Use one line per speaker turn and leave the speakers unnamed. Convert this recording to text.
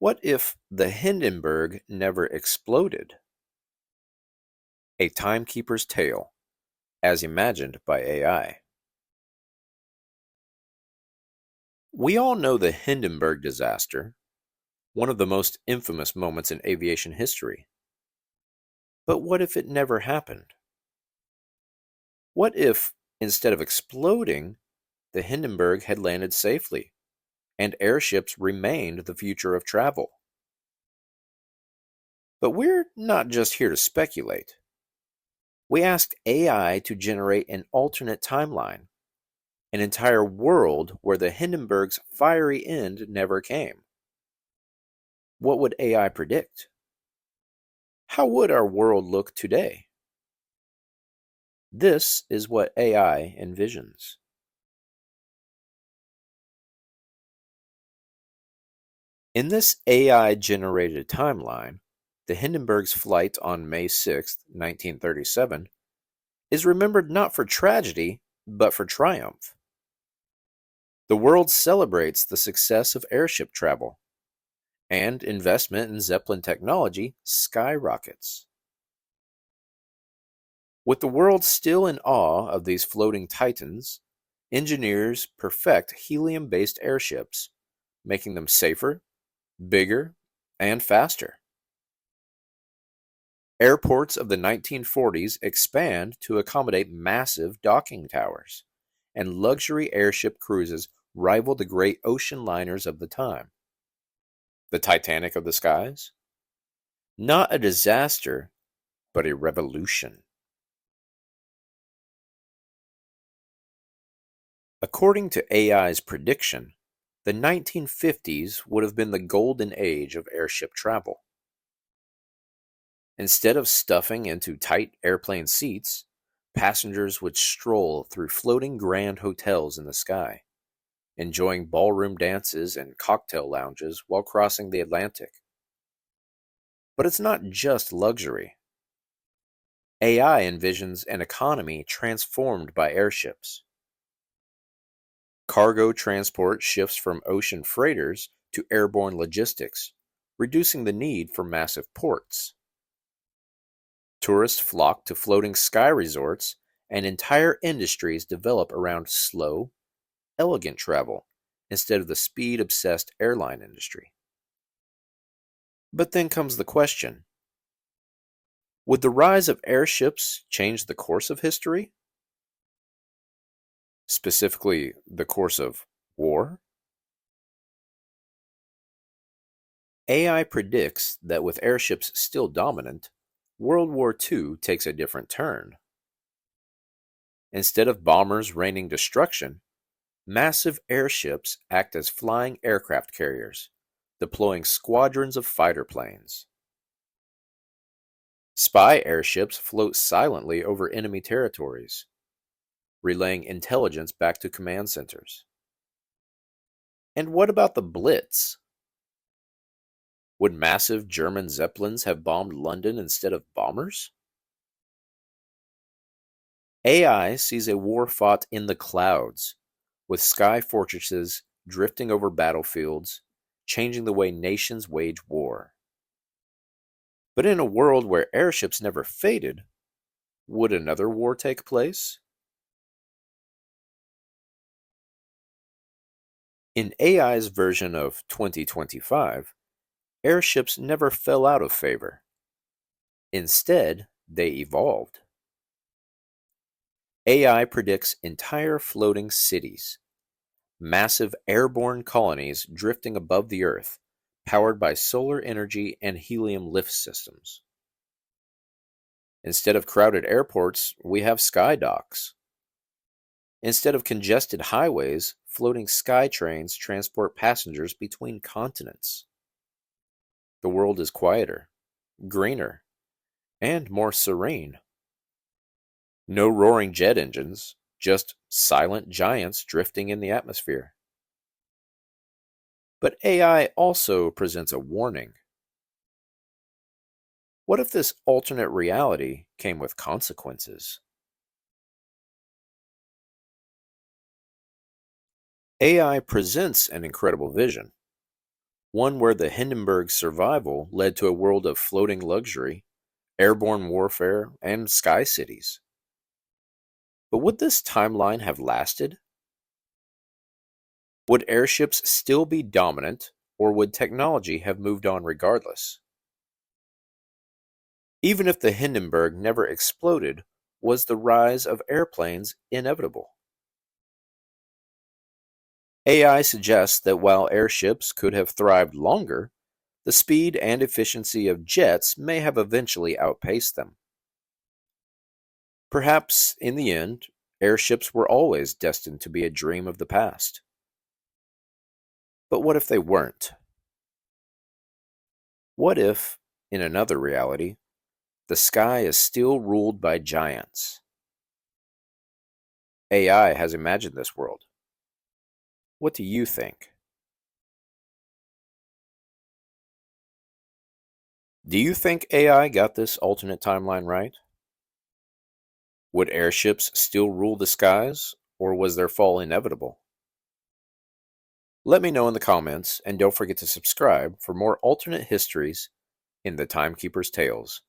What if the Hindenburg never exploded? A timekeeper's tale, as imagined by AI. We all know the Hindenburg disaster, one of the most infamous moments in aviation history. But what if it never happened? What if, instead of exploding, the Hindenburg had landed safely and airships remained the future of travel? But we're not just here to speculate. We asked AI to generate an alternate timeline, an entire world where the Hindenburg's fiery end never came. What would AI predict? How would our world look today? This is what AI envisions. In this AI generated timeline, the Hindenburg's flight on May 6, 1937, is remembered not for tragedy, but for triumph. The world celebrates the success of airship travel, and investment in Zeppelin technology skyrockets. With the world still in awe of these floating titans, engineers perfect helium based airships, making them safer, bigger, and faster. Airports of the 1940s expand to accommodate massive docking towers, and luxury airship cruises rival the great ocean liners of the time. The Titanic of the skies? Not a disaster, but a revolution. According to AI's prediction, the 1950s would have been the golden age of airship travel. Instead of stuffing into tight airplane seats, passengers would stroll through floating grand hotels in the sky, enjoying ballroom dances and cocktail lounges while crossing the Atlantic. But it's not just luxury. AI envisions an economy transformed by airships. Cargo transport shifts from ocean freighters to airborne logistics, reducing the need for massive ports. Tourists flock to floating sky resorts, and entire industries develop around slow, elegant travel instead of the speed obsessed airline industry. But then comes the question: would the rise of airships change the course of history? Specifically, the course of war? AI predicts that with airships still dominant, World War II takes a different turn. Instead of bombers raining destruction, massive airships act as flying aircraft carriers, deploying squadrons of fighter planes. Spy airships float silently over enemy territories, relaying intelligence back to command centers. And what about the Blitz? Would massive German zeppelins have bombed London instead of bombers? AI sees a war fought in the clouds, with sky fortresses drifting over battlefields, changing the way nations wage war. But in a world where airships never faded, would another war take place? In AI's version of 2025, airships never fell out of favor. Instead, they evolved. AI predicts entire floating cities, massive airborne colonies drifting above the Earth, powered by solar energy and helium lift systems. Instead of crowded airports, we have sky docks. Instead of congested highways, floating sky trains transport passengers between continents. The world is quieter, greener, and more serene. No roaring jet engines, just silent giants drifting in the atmosphere. But AI also presents a warning. What if this alternate reality came with consequences? AI presents an incredible vision, one where the Hindenburg survival led to a world of floating luxury, airborne warfare, and sky cities. But would this timeline have lasted? Would airships still be dominant, or would technology have moved on regardless? Even if the Hindenburg never exploded, was the rise of airplanes inevitable? AI suggests that while airships could have thrived longer, the speed and efficiency of jets may have eventually outpaced them. Perhaps, in the end, airships were always destined to be a dream of the past. But what if they weren't? What if, in another reality, the sky is still ruled by giants? AI has imagined this world. What do you think? Do you think AI got this alternate timeline right? Would airships still rule the skies, or was their fall inevitable? Let me know in the comments, and don't forget to subscribe for more alternate histories in the Timekeeper's Tales.